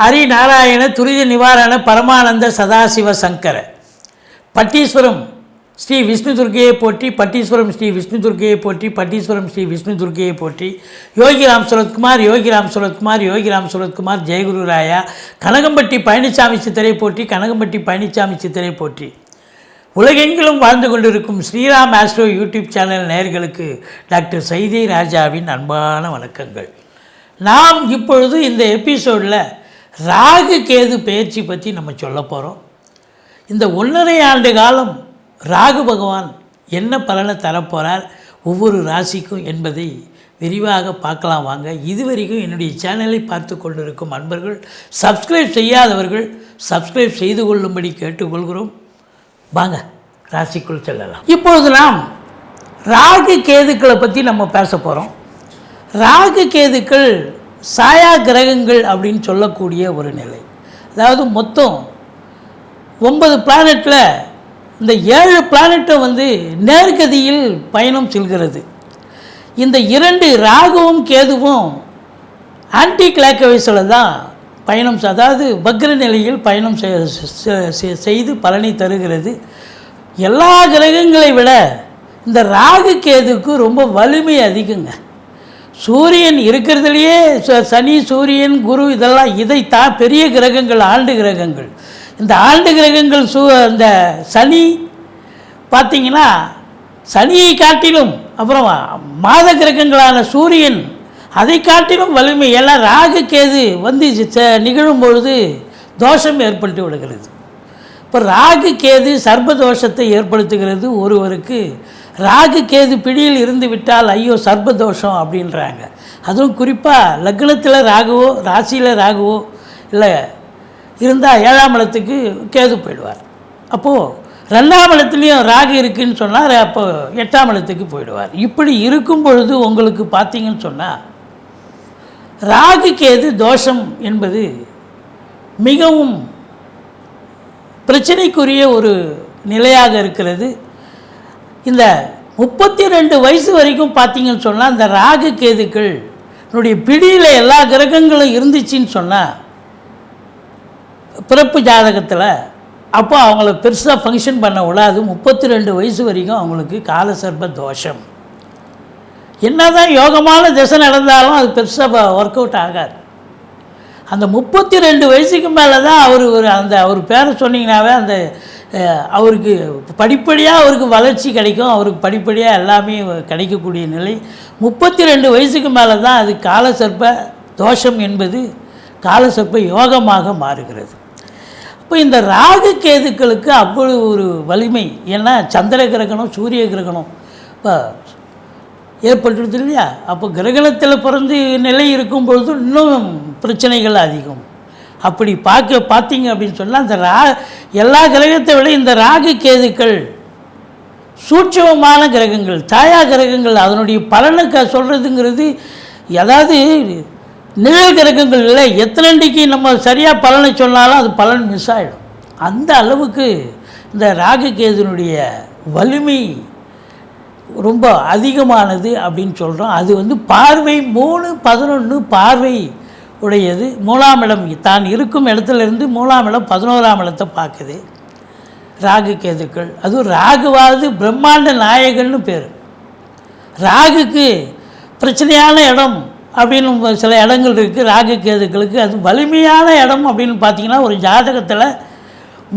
ஹரிநாராயண துரித நிவாரண பரமானந்த சதாசிவ சங்கர பட்டீஸ்வரம் ஸ்ரீ விஷ்ணு துர்க்கையை போற்றி, பட்டீஸ்வரம் ஸ்ரீ விஷ்ணு துர்க்கையை போற்றி, பட்டீஸ்வரம் ஸ்ரீ விஷ்ணு துர்க்கையை போற்றி. யோகிராம் சுரத்குமார், யோகிராம் சுரத்குமார், யோகிராம் சுரத்குமார், ஜெயகுரு ராயா. கனகம்பட்டி பழனிசாமி சித்தரை போற்றி, கனகம்பட்டி பழனிசாமி சித்தரை போற்றி. உலகெங்கிலும் வாழ்ந்து கொண்டிருக்கும் ஸ்ரீராம் ஆஸ்ட்ரோ யூடியூப் சேனல் நேயர்களுக்கு டாக்டர் சைதை ராஜாவின் அன்பான வணக்கங்கள். நாம் இப்பொழுது இந்த எபிசோடில் ராகு கேது பெயர்ச்சி பற்றி நம்ம சொல்ல போகிறோம். இந்த 1.5 ஆண்டு காலம் ராகு பகவான் என்ன பலனை தரப்போகிறார் ஒவ்வொரு ராசிக்கும் என்பதை விரிவாக பார்க்கலாம் வாங்க. இதுவரைக்கும் என்னுடைய சேனலை பார்த்து கொண்டிருக்கும் அன்பர்கள், சப்ஸ்கிரைப் செய்யாதவர்கள் சப்ஸ்கிரைப் செய்து கொள்ளும்படி கேட்டுக்கொள்கிறோம். வாங்க ராசிக்குள் செல்லலாம். இப்பொழுது நாம் ராகு கேதுக்களை பற்றி நம்ம பேச போகிறோம். ராகு கேதுக்கள் சாயா கிரகங்கள் அப்படின்னு சொல்லக்கூடிய ஒரு நிலை. அதாவது மொத்தம் 9 பிளானட்டில் இந்த 7 பிளானட்டும் நேர்கதியில் பயணம் செல்கிறது. இந்த 2 ராகுவும் கேதுவும் ஆன்டி கிளாக்வைஸில் தான் பயணம், அதாவது வக்ர நிலையில் பயணம் செய்து பலனை தருகிறது. எல்லா கிரகங்களை விட இந்த ராகு கேதுக்கு ரொம்ப வலிமை அதிகங்க. சூரியன் இருக்கிறதுலையே சனி, சூரியன், குரு இதைத்தான் பெரிய கிரகங்கள், ஆண்டு கிரகங்கள். இந்த ஆண்டு கிரகங்கள் இந்த சனி பார்த்திங்கன்னா சனியை காட்டிலும், அப்புறம் மாத கிரகங்களான சூரியன் அதை காட்டிலும் வலிமை. எல்லாம் ராகு கேது நிகழும் பொழுது தோஷம் ஏற்பட்டு விடுகிறது. இப்போ ராகு கேது சர்ப்பதோஷத்தை ஏற்படுத்துகிறது. ஒருவருக்கு ராகு கேது பிடியில் இருந்து விட்டால் ஐயோ சர்ப்பதோஷம் அப்படின்றாங்க. அதுவும் குறிப்பாக லக்னத்தில் ராகுவோ, ராசியில் ராகுவோ இல்லை இருந்தால் 7ஆம் இடத்துக்கு கேது போயிடுவார். அப்போது 2ஆம் இடத்துலையும் ராகு இருக்குதுன்னு சொன்னால் அப்போ 8ஆம் இடத்துக்கு போயிடுவார். இப்படி இருக்கும் பொழுது உங்களுக்கு பார்த்தீங்கன்னு சொன்னால் ராகு கேது தோஷம் என்பது மிகவும் பிரச்சனைக்குரிய ஒரு நிலையாக இருக்கிறது. இந்த 32 வயசு வரைக்கும் பார்த்தீங்கன்னு சொன்னால் இந்த ராகு கேதுக்கள் பிடியில் எல்லா கிரகங்களும் இருந்துச்சின்னு சொன்னால் பிறப்பு ஜாதகத்தில் அப்போ அவங்கள பெருசாக ஃபங்க்ஷன் பண்ண விடாது. 32 வயசு வரைக்கும் அவங்களுக்கு காலசர்ப்ப தோஷம். என்ன தான் யோகமான திசை நடந்தாலும் அது பெருசாக ஒர்க் அவுட் ஆகாது. அந்த 32 வயசுக்கு மேலே தான் அவர் பேரை சொன்னீங்கன்னாவே அவருக்கு படிப்படியாக அவருக்கு வளர்ச்சி கிடைக்கும், அவருக்கு படிப்படியாக எல்லாமே கிடைக்கக்கூடிய நிலை. 32 வயசுக்கு மேலே தான் அது காலசர்ப்ப தோஷம் என்பது காலசர்ப்ப யோகமாக மாறுகிறது. இப்போ இந்த ராகு கேதுக்களுக்கு அவ்வளவு ஒரு வலிமை. ஏன்னா சந்திர கிரகணம், சூரிய கிரகணம் இப்போ ஏற்பட்டுருது இல்லையா. அப்போ கிரகணத்தில் பிறந்து நிலை இருக்கும் பொழுது இன்னும் பிரச்சனைகள் அதிகம். அப்படி பார்த்தீங்க அப்படின்னு சொன்னால் அந்த எல்லா கிரகத்தை விட இந்த ராகு கேதுக்கள் சூட்சமமான கிரகங்கள், சாயா கிரகங்கள். அதனுடைய பலனை சொல்கிறதுங்கிறது, அதாவது நிழல் கிரகங்கள் இல்லை. எத்தனைக்கு நம்ம சரியாக பலனை சொன்னாலும் அது பலன் மிஸ் ஆகிடும். அந்த அளவுக்கு இந்த ராகு கேதுனுடைய வலிமை ரொம்ப அதிகமானது அப்படின்னு சொல்கிறோம். அது பார்வை 3-11 பார்வை உடையது. 3ஆம் இடம், தான் இருக்கும் இடத்துலேருந்து 3ஆம் இடம் 11ஆம் இடத்தை பார்க்குது ராகு கேதுக்கள். அதுவும் ராகுவாவது பிரம்மாண்ட நாயகன்னு பேர். ராகுக்கு பிரச்சனையான இடம் அப்படின்னு சில இடங்கள் இருக்குது. ராகு கேதுக்களுக்கு அது வலிமையான இடம் அப்படின்னு பார்த்திங்கன்னா ஒரு ஜாதகத்தில்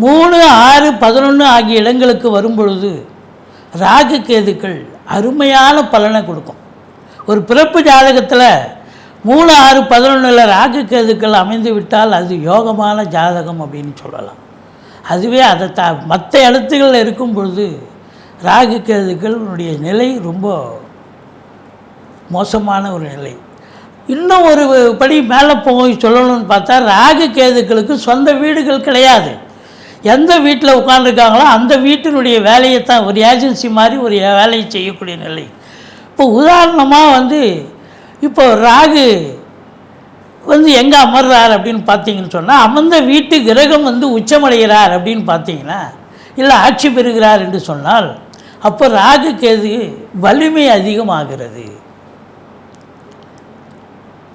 3, 6, 11 ஆகிய இடங்களுக்கு வரும்பொழுது ராகு கேதுக்கள் அருமையான பலனை கொடுக்கும். ஒரு பிறப்பு ஜாதகத்தில் 3, 6, 11 ராகு கேதுக்கள் அமைந்து விட்டால் அது யோகமான ஜாதகம் அப்படின்னு சொல்லலாம். அதுவே அதை மற்ற இடத்துகளில் இருக்கும் பொழுது ராகு கேதுக்களுடைய நிலை ரொம்ப மோசமான ஒரு நிலை. இன்னும் ஒரு படி மேலே போய் சொல்லணும்னு பார்த்தா ராகு கேதுக்களுக்கு சொந்த வீடுகள் கிடையாது. எந்த வீட்டில் உட்காந்துருக்காங்களோ அந்த வீட்டினுடைய வேலையை தான் ஒரு ஏஜென்சி மாதிரி ஒரு வேலையை செய்யக்கூடிய நிலை. இப்போ உதாரணமாக இப்போ ராகு எங்கே அமர்றார் அப்படின்னு பார்த்தீங்கன்னு சொன்னால் அமர்ந்த வீட்டு கிரகம் உச்சமடைகிறார் அப்படின்னு பார்த்தீங்கன்னா, இல்லை ஆட்சி பெறுகிறார் என்று சொன்னால் அப்போ ராகு கேது வலிமை அதிகமாகிறது.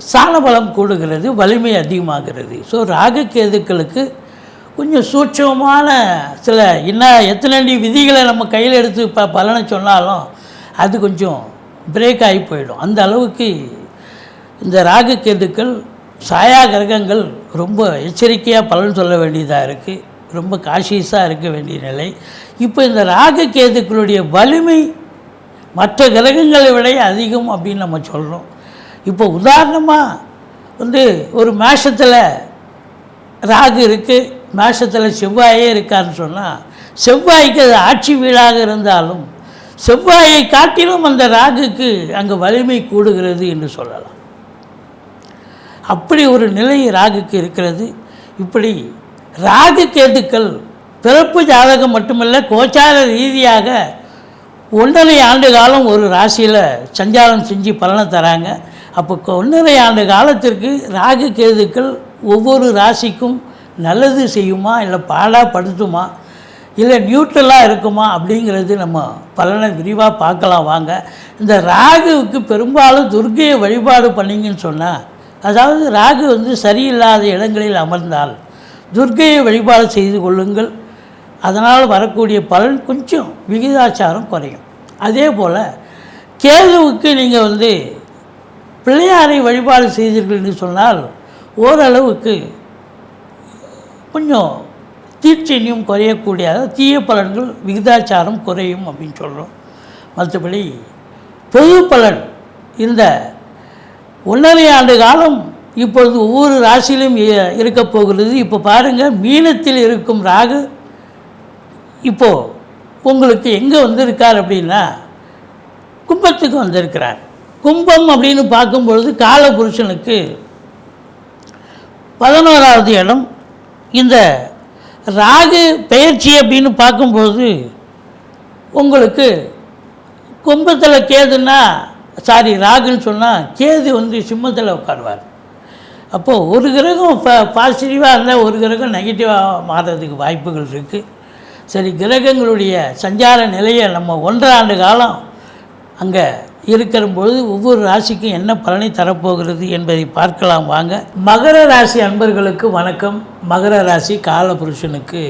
ஸ்தானபலம் கூடுகிறது, வலிமை அதிகமாகிறது. ஸோ ராகு கேதுக்களுக்கு கொஞ்சம் சூட்சமான சில எத்தனை விதிகளை நம்ம கையில் எடுத்து பலனை சொன்னாலும் அது கொஞ்சம் பிரேக் ஆகி போயிடும். அந்த அளவுக்கு இந்த ராகு கேதுக்கள் சாயா கிரகங்கள் ரொம்ப எச்சரிக்கையாக பலன் சொல்ல வேண்டியதாக இருக்குது. ரொம்ப காஷியஸாக இருக்க வேண்டிய நிலை. இப்போ இந்த ராகு கேதுக்களுடைய வலிமை மற்ற கிரகங்களை விட அதிகம் அப்படின்னு நம்ம சொல்கிறோம். இப்போ உதாரணமாக ஒரு மேஷத்தில் ராகு இருக்குது, மேஷத்தில் செவ்வாயே இருக்கான்னு சொன்னால், செவ்வாய்க்கு அது ஆட்சி வீடாக இருந்தாலும் செவ்வாயை காட்டிலும் அந்த ராகுக்கு அங்கே வலிமை கூடுகிறது என்று சொல்லலாம். அப்படி ஒரு நிலை ராகுக்கு இருக்கிறது. இப்படி ராகு கேதுக்கள் பிறப்பு ஜாதகம் மட்டுமல்ல, கோச்சார ரீதியாக 1.5 ஆண்டு காலம் ஒரு ராசியில் சஞ்சாரம் செஞ்சு பலனை தராங்க. அப்போ 1.5 ஆண்டு காலத்திற்கு ராகு கேதுக்கள் ஒவ்வொரு ராசிக்கும் நல்லது செய்யுமா, இல்லை பாடாப்படுத்துமா, இல்லை நியூட்ரலாக இருக்குமா அப்படிங்கிறது நம்ம பலனை விரிவாக பார்க்கலாம் வாங்க. இந்த ராகுவுக்கு பெரும்பாலும் துர்க்கையை வழிபாடு பண்ணிங்கன்னு சொன்னால், அதாவது ராகு சரியில்லாத இடங்களில் அமர்ந்தால் துர்க்கையை வழிபாடு செய்து கொள்ளுங்கள். அதனால் வரக்கூடிய பலன் கொஞ்சம் விகிதாச்சாரம் குறையும். அதே போல் கேதுவுக்கு நீங்கள் பிள்ளையாரை வழிபாடு செய்தீர்கள் என்று சொன்னால் ஓரளவுக்கு கொஞ்சம் தீட்சண்யம் குறையக்கூடிய, அதாவது தீய பலன்கள் விகிதாச்சாரம் குறையும் அப்படின்னு சொல்கிறோம். மற்றபடி பொது பலன் இந்த 1.5 ஆண்டு காலம் இப்பொழுது ஒவ்வொரு ராசியிலும் இருக்க போகிறது. இப்போ பாருங்கள், மீனத்தில் இருக்கும் ராகு இப்போது உங்களுக்கு எங்கே வந்திருக்கார் அப்படின்னா கும்பத்துக்கு வந்திருக்கிறார். கும்பம் அப்படின்னு பார்க்கும்பொழுது காலபுருஷனுக்கு 11வது இடம். இந்த ராகு பெயர்ச்சி அப்படின்னு பார்க்கும்போது உங்களுக்கு கும்பத்தில் கேதுன்னா ராகுன்னு சொன்னால் கேது சிம்மத்தில் உட்காருவார். அப்போது ஒரு கிரகம் பாசிட்டிவாக இருந்தால் ஒரு கிரகம் நெகட்டிவாக மாறுறதுக்கு வாய்ப்புகள் இருக்குது. சரி, கிரகங்களுடைய சஞ்சார நிலையை நம்ம 1.5 ஆண்டு காலம் அங்கே இருக்கிற பொழுது ஒவ்வொரு ராசிக்கும் என்ன பலனை தரப்போகிறது என்பதை பார்க்கலாம் வாங்க. மகர ராசி அன்பர்களுக்கு வணக்கம். மகர ராசி காலபுருஷனுக்கு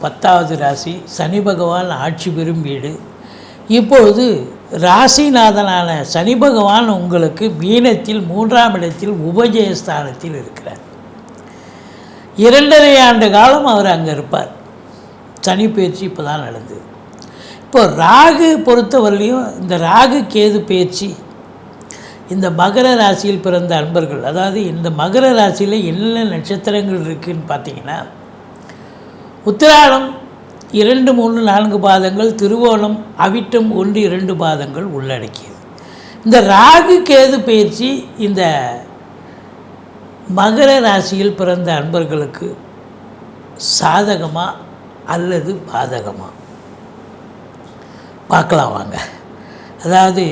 10வது ராசி. சனி பகவான் ஆட்சி பெறும் வீடு. இப்பொழுது ராசிநாதனான சனி பகவான் உங்களுக்கு மீனத்தில் 3ஆம் இடத்தில் உபஜயஸ்தானத்தில் இருக்கிறார். 2.5 ஆண்டு காலம் அவர் அங்கே இருப்பார். சனி பயிற்சி இப்போ தான் நடந்தது. இப்போ ராகு பொறுத்தவரையிலையும் இந்த ராகு கேது பயிற்சி இந்த மகர ராசியில் பிறந்த அன்பர்கள், அதாவது இந்த மகர ராசியில் என்ன நட்சத்திரங்கள் இருக்குதுன்னு பார்த்தீங்கன்னா, உத்திராடம் 2, 3, 4 பாதங்கள், திருவோணம், அவிட்டம் 1, 2 பாதங்கள் உள்ளடக்கியது. இந்த ராகு கேது பயிற்சி இந்த மகர ராசியில் பிறந்த அன்பர்களுக்கு சாதகமா அல்லது பாதகமா பார்க்கலாம் வாங்க. அதாவது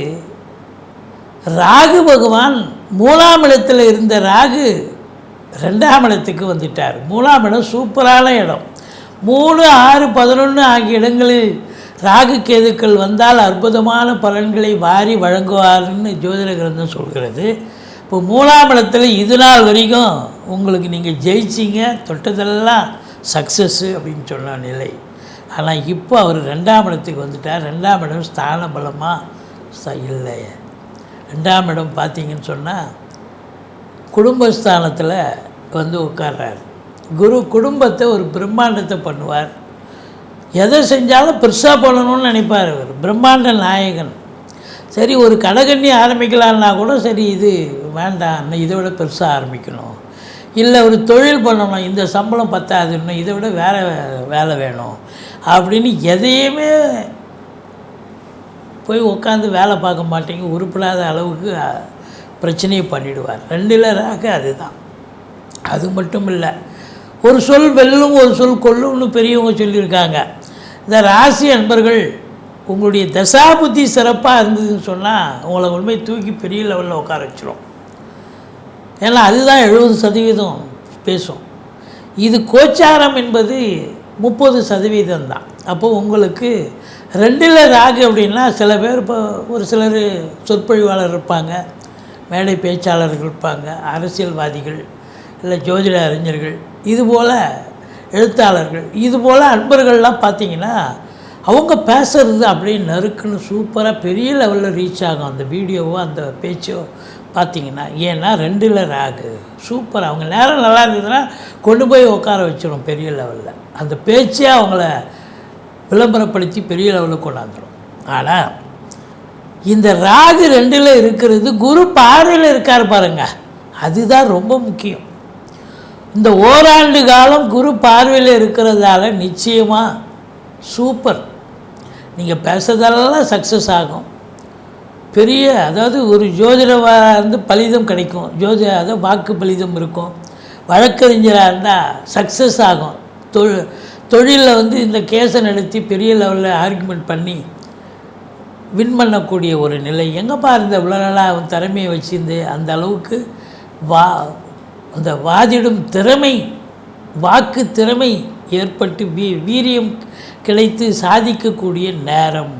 ராகு பகவான் 3ஆம் இடத்தில் இருந்த ராகு 2ஆம் இடத்துக்கு வந்துட்டார். 3ஆம் இடம் சூப்பரான இடம். 3, 6, 11 ஆகிய இடங்களில் ராகு கேதுக்கள் வந்தால் அற்புதமான பலன்களை வாரி வழங்குவார்னு ஜோதிட கிரந்தம் சொல்கிறது. இப்போ 3ஆம் இடத்துல இது நாள் வரைக்கும் உங்களுக்கு நீங்கள் ஜெயிச்சிங்க, தொட்டதெல்லாம் சக்ஸஸ்ஸு அப்படின்னு சொன்ன நிலை. ஆனால் இப்போ அவர் 2ஆம் இடத்துக்கு வந்துட்டார். 2ஆம் இடம் ஸ்தான பலமாக இல்லை. 2ஆம் இடம் பார்த்தீங்கன்னு சொன்னால் குடும்பஸ்தானத்தில் உட்கார்றார். குரு குடும்பத்தை ஒரு பிரம்மாண்டத்தை பண்ணுவார். எதை செஞ்சாலும் பெருசாக பண்ணணும்னு நினைப்பார். அவர் பிரம்மாண்ட நாயகன். சரி, ஒரு கடகண்ணி ஆரம்பிக்கலான்னா கூட சரி, இது வேண்டாம், இதை விட பெருசாக ஆரம்பிக்கணும். இல்லை ஒரு தொழில் பண்ணணும், இந்த சம்பளம் பத்தாதுன்னு இதை விட வேறு வேலை வேணும் அப்படின்னு எதையுமே போய் உட்காந்து வேலை பார்க்க மாட்டேங்க. உருப்படாத அளவுக்கு பிரச்சனையை பண்ணிவிடுவார். 2ல் ராகு அதுதான். அது மட்டும் இல்லை, ஒரு சொல் வெல்லும் ஒரு சொல் கொல்லும்னு பெரியவங்க சொல்லியிருக்காங்க. இந்த ராசி அன்பர்கள் உங்களுடைய தசாபுத்தி சிறப்பாக இருந்ததுன்னு சொன்னால் உங்களை உண்மை தூக்கி பெரிய லெவலில் உட்கார வச்சிரும். ஏன்னா அதுதான் 70% பேசும். இது கோச்சாரம் என்பது 30% தான். அப்போது உங்களுக்கு 2ல் ராகு அப்படின்னா சில பேர் இப்போ ஒரு சிலர் சொற்பொழிவாளர் இருப்பாங்க, மேடை பேச்சாளர்கள் இருப்பாங்க, அரசியல்வாதிகள், இல்லை ஜோதிட அறிஞர்கள், இதுபோல் எழுத்தாளர்கள், இதுபோல் அன்பர்கள்லாம் பார்த்திங்கன்னா அவங்க பேசுகிறது அப்படியே நறுக்குன்னு சூப்பராக பெரிய லெவலில் ரீச் ஆகும் அந்த வீடியோவோ அந்த பேச்சோ பார்த்திங்கன்னா. ஏன்னா 2ல் ராகு சூப்பர். அவங்க நேரம் நல்லா இருந்ததுன்னா கொண்டு போய் உட்கார வச்சிடும் பெரிய லெவலில். அந்த பேச்சே அவங்கள விளம்பரப்படுத்தி பெரிய லெவலில் கொண்டாந்துடும். ஆனால் இந்த ராகு 2ல் இருக்கிறது, குரு பார்வையில் இருக்கார் பாருங்க, அதுதான் ரொம்ப முக்கியம். இந்த ஓராண்டு காலம் குரு பார்வையில் இருக்கிறதால நிச்சயமாக சூப்பர். நீங்கள் பேசுறதெல்லாம் சக்ஸஸ் ஆகும். பெரிய அதாவது ஒரு ஜோதிடராக இருந்து பலிதம் கிடைக்கும், அதாவது வாக்கு பலிதம் இருக்கும். வழக்கறிஞராக இருந்தால் சக்ஸஸ் ஆகும். தொழிலில் இந்த கேஸை நடத்தி பெரிய லெவலில் ஆர்குமெண்ட் பண்ணி வின் பண்ணக்கூடிய ஒரு நிலை. எங்கேப்பா இருந்த இவ்வளோ நாளாக அவன் திறமையை வச்சுருந்து அந்த அளவுக்கு அந்த வாதிடும் திறமை, வாக்கு திறமை ஏற்பட்டு வீரியம் கிடைத்து சாதிக்கக்கூடிய நேரம்.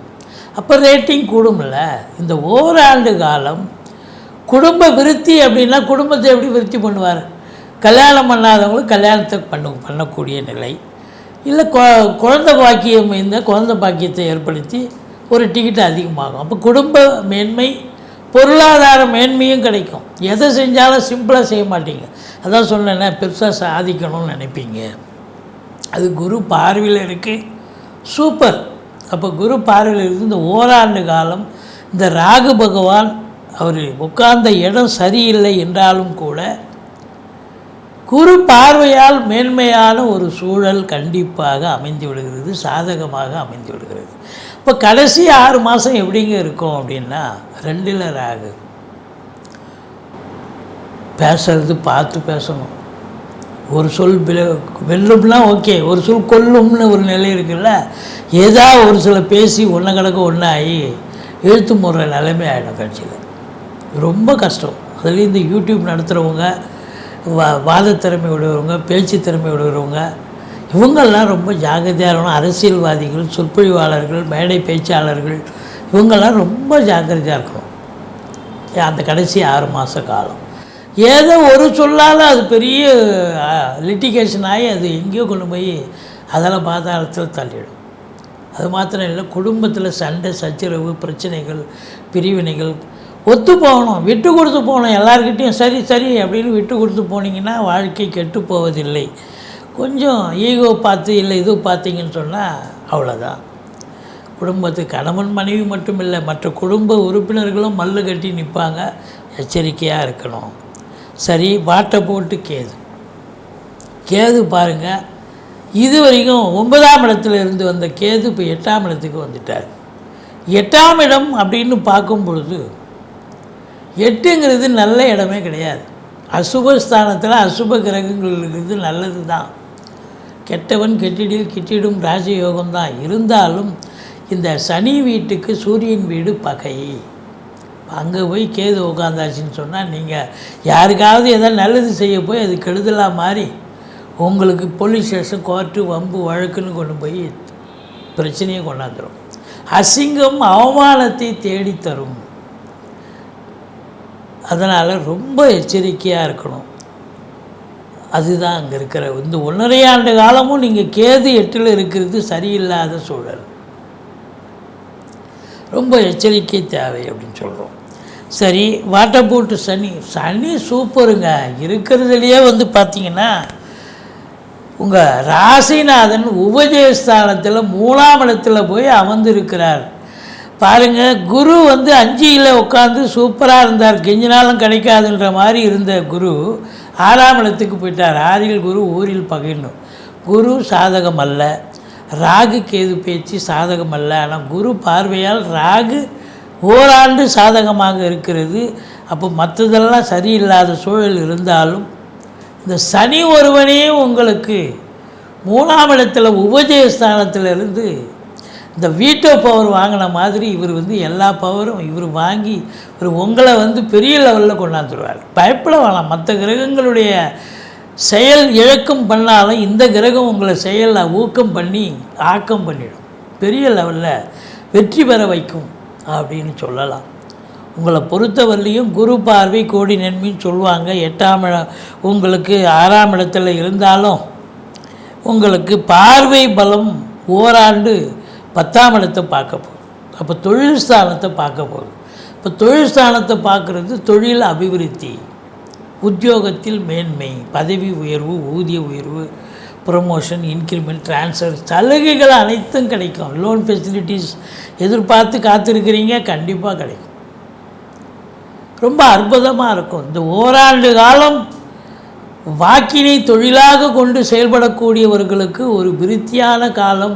அப்போ ரேட்டிங் கூடும்ல. இந்த ஓராண்டு காலம் குடும்ப விருத்தி அப்படின்னா குடும்பத்தை எப்படி விருத்தி பண்ணுவார்? கல்யாணம் பண்ணாதவங்களுக்கு கல்யாணத்தை பண்ணக்கூடிய நிலை, இல்லை குழந்தை பாக்கியம் இருந்தால் குழந்தை பாக்கியத்தை ஏற்படுத்தி ஒரு டிக்கெட் அதிகமாகும். அப்போ குடும்ப மேன்மை, பொருளாதார மேன்மையும் கிடைக்கும். எதை செஞ்சாலும் சிம்பிளாக செய்ய மாட்டீங்க. அதான் சொன்னேன்னா பெருசாக சாதிக்கணும்னு நினைப்பீங்க. அது குரு பார்வையில் இருக்குது, சூப்பர். அப்போ குரு பார்வையில் இருந்து இந்த ஓராண்டு காலம் இந்த ராகு பகவான் அவர் உட்கார்ந்த இடம் சரியில்லை என்றாலும் கூட குரு பார்வையால் மேன்மையான ஒரு சூழல் கண்டிப்பாக அமைந்து விடுகிறது, சாதகமாக அமைந்து விடுகிறது. இப்போ கடைசி 6 மாதம் எப்படிங்க இருக்கும் அப்படின்னா 2ல் ராகு. பேசுறது பார்த்து பேசணும். ஒரு சொல் வெல்லும்னா ஓகே, ஒரு சொல் கொல்லும்னு ஒரு நிலை இருக்குல்ல. ஏதாவது ஒரு சில பேசி ஒன்றை கிடக்க ஒன்றாகி எழுத்து முறை நிலைமை ஆகிடும் கட்சியில். ரொம்ப கஷ்டம். அதுலேயும் இந்த யூடியூப் நடத்துகிறவங்க, வாத திறமை விடுறவங்க, பேச்சு திறமை விடுறவங்க, இவங்கெல்லாம் ரொம்ப ஜாக்கிரதையாக இருக்கணும். அரசியல்வாதிகள், சொற்பொழிவாளர்கள், மேடை பேச்சாளர்கள், இவங்கெல்லாம் ரொம்ப ஜாக்கிரதையாக இருக்கணும். அந்த கடைசி 6 மாத காலம் ஏதோ ஒரு சொல்லால் அது பெரிய லிட்டிகேஷன் ஆகி அது எங்கேயோ கொண்டு போய் அதெல்லாம் பாதாளத்தில் தள்ளிடும். அது மாத்திரம் இல்லை, குடும்பத்தில் சண்டை சச்சரவு, பிரச்சனைகள், பிரிவினைகள், ஒத்து போகணும், விட்டு கொடுத்து போகணும். எல்லாருக்கிட்டையும் சரி சரி அப்படின்னு விட்டு கொடுத்து போனீங்கன்னா வாழ்க்கை கெட்டு போவதில்லை. கொஞ்சம் ஈகோ பார்த்து இல்லை இது பார்த்தீங்கன்னு சொன்னால் அவ்வளோதான். குடும்பத்துக்கு கணவன் மனைவி மட்டும் இல்லை, மற்ற குடும்ப உறுப்பினர்களும் மல்லு கட்டி நிற்பாங்க. எச்சரிக்கையாக இருக்கணும். சரி, வாட்டை போட்டு கேது பாருங்கள், இது வரைக்கும் 9ஆம் இடத்துல இருந்து வந்த கேது இப்போ 8ஆம் இடத்துக்கு வந்துட்டார். 8ஆம் இடம் அப்படின்னு பார்க்கும் பொழுது 8ங்கிறது நல்ல இடமே கிடையாது. அசுபஸ்தானத்தில் அசுப கிரகங்கள் இருக்கிறது நல்லது தான். கெட்டவன் கிட்டிடும் ராஜயோகம் தான். இருந்தாலும் இந்த சனி வீட்டுக்கு சூரியன் வீடு பகை. அங்கே போய் கேது உட்காந்தாச்சின்னு சொன்னால் நீங்கள் யாருக்காவது எதாவது நல்லது செய்ய போய் அது கெடுதலாக மாறி உங்களுக்கு போலீஸ் ஸ்டேஷன், கோர்ட்டு, வம்பு, வழக்குன்னு கொண்டு போய் பிரச்சனையை கொண்டாந்துடும். அசிங்கம், அவமானத்தை தேடித்தரும். அதனால் ரொம்ப எச்சரிக்கையாக இருக்கணும். அதுதான் அங்கே இருக்கிற இந்த 1.5 ஆண்டு காலமும் நீங்கள் கேது 8ல் இருக்கிறது சரியில்லாத சூழல். ரொம்ப எச்சரிக்கை தேவை அப்படின்னு சொல்கிறோம். சரி, வாட்டை போட்டு சனி சூப்பருங்க. இருக்கிறதுலையே பார்த்திங்கன்னா உங்கள் ராசிநாதன் உபஜயஸ்தானத்தில் 3ஆம் இடத்துல போய் அமர்ந்திருக்கிறார் பாருங்கள். குரு 5ல் உட்காந்து சூப்பராக இருந்தார். கெஞ்சினாலும் கிடைக்காதுன்ற மாதிரி இருந்த குரு 6ஆம் இடத்துக்கு போயிட்டார். 6ல் குரு, ஊரில் பகைணும். குரு சாதகம் அல்ல. ராகு கேது பேச்சு சாதகம் அல்ல. ஆனால் குரு பார்வையால் ராகு ஓராண்டு சாதகமாக இருக்கிறது. அப்போ மற்றதெல்லாம் சரியில்லாத சூழல் இருந்தாலும் இந்த சனி ஒருவனே உங்களுக்கு 3ஆம் இடத்துல உபஜயஸ்தானத்திலிருந்து இந்த வீட்டோ பவர் வாங்கின மாதிரி இவர் எல்லா பவரும் இவர் வாங்கி இவர் உங்களை பெரிய லெவலில் கொண்டாந்துருவார். பயப்பட வேணாம். மற்ற கிரகங்களுடைய செயல் இழக்கம் பண்ணாலும் இந்த கிரகம் உங்களை செயலை ஊக்கம் பண்ணி ஆக்கம் பண்ணிடும். பெரிய லெவலில் வெற்றி பெற வைக்கும் அப்படின்னு சொல்லலாம். உங்களை பொறுத்தவரையிலையும் குரு பார்வை கோடி நன்மைன்னு சொல்லுவாங்க. 8ஆம் இடம் உங்களுக்கு 6ஆம் இடத்துல இருந்தாலும் உங்களுக்கு பார்வை பலம் ஓராண்டு 10ஆம் இடத்தை பார்க்க போகுது. அப்போ தொழில் ஸ்தானத்தை பார்க்க போகுது. இப்போ தொழில் ஸ்தானத்தை பார்க்குறது தொழில் அபிவிருத்தி, உத்தியோகத்தில் மேன்மை, பதவி உயர்வு, ஊதிய உயர்வு, ப்ரொமோஷன், இன்க்ரிமெண்ட், ட்ரான்ஸ்ஃபர், சலுகைகள் அனைத்தும் கிடைக்கும். லோன் ஃபெசிலிட்டிஸ் எதிர்பார்த்து காத்திருக்கிறீங்க, கண்டிப்பாக கிடைக்கும். ரொம்ப அற்புதமாக இருக்கும். இந்த ஓராண்டு காலம் வாக்கினை தொழிலாக கொண்டு செயல்படக்கூடியவர்களுக்கு ஒரு விருத்தியான காலம்.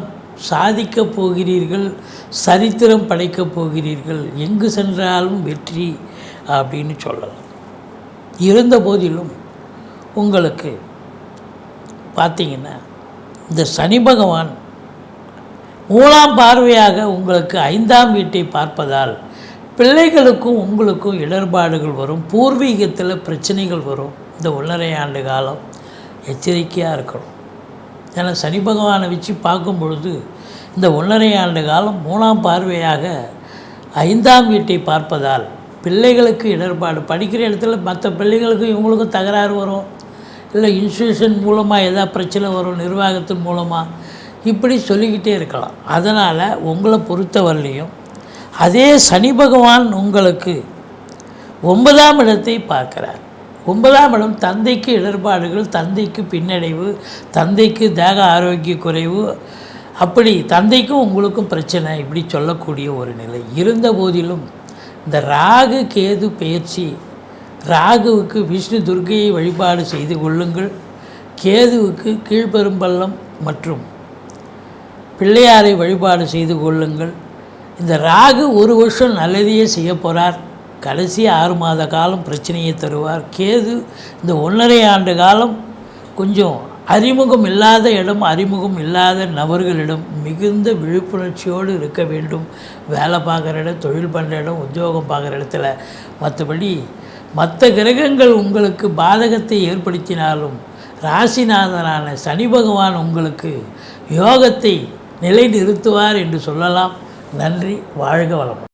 சாதிக்கப் போகிறீர்கள், சரித்திரம் படைக்கப் போகிறீர்கள், எங்கு சென்றாலும் வெற்றி அப்படின்னு சொல்லலாம். இருந்த போதிலும் உங்களுக்கு பார்த்தீங்கன்னா இந்த சனி பகவான் 3ஆம் பார்வையாக உங்களுக்கு 5ஆம் வீட்டை பார்ப்பதால் பிள்ளைகளுக்கும் உங்களுக்கும் இடர்பாடுகள் வரும், பூர்வீகத்தில் பிரச்சனைகள் வரும். இந்த 1.5 ஆண்டு காலம் எச்சரிக்கையாக இருக்கணும். ஏன்னா சனி பகவானை வச்சு பார்க்கும் பொழுது இந்த 1.5 ஆண்டு காலம் 3ஆம் பார்வையாக 5ஆம் வீட்டை பார்ப்பதால் பிள்ளைகளுக்கு இடர்பாடு, படிக்கிற இடத்துல மற்ற பிள்ளைகளுக்கும் இவங்களுக்கும் தகராறு வரும், இல்லை இன்ஸ்டியூஷன் மூலமாக எதாவது பிரச்சனை வரும், நிர்வாகத்தின் மூலமாக, இப்படி சொல்லிக்கிட்டே இருக்கலாம். அதனால் உங்களை பொறுத்தவரையிலையும் அதே சனி பகவான் உங்களுக்கு 9ஆம் இடத்தை பார்க்குறார். 9ஆம் இடம் தந்தைக்கு இடர்பாடுகள், தந்தைக்கு பின்னடைவு, தந்தைக்கு தேக ஆரோக்கிய குறைவு, அப்படி தந்தைக்கும் உங்களுக்கும் பிரச்சனை, இப்படி சொல்லக்கூடிய ஒரு நிலை. இருந்த போதிலும் இந்த ராகு கேது பயிற்சி, ராகுவுக்கு விஷ்ணு துர்க்கையை வழிபாடு செய்து கொள்ளுங்கள், கேதுவுக்கு கீழ்பெரும்பள்ளம் மற்றும் பிள்ளையாரை வழிபாடு செய்து கொள்ளுங்கள். இந்த ராகு 1 வருஷம் நல்லதையே செய்ய போகிறார், கடைசி 6 மாத காலம் பிரச்சனையை தருவார். கேது இந்த 1.5 ஆண்டு காலம் கொஞ்சம் அறிமுகம் இல்லாத இடம், அறிமுகம் இல்லாத நபர்களிடம் மிகுந்த விழிப்புணர்ச்சியோடு இருக்க வேண்டும். வேலை பார்க்குற இடம், தொழில் பண்ணுற இடம், உத்தியோகம் பார்க்குற இடத்துல. மற்றபடி மற்ற கிரகங்கள் உங்களுக்கு பாதகத்தை ஏற்படுத்தினாலும் ராசிநாதனான சனி பகவான் உங்களுக்கு யோகத்தை நிலைநிறுத்துவார் என்று சொல்லலாம். நன்றி. வாழ்க வளமுடன்.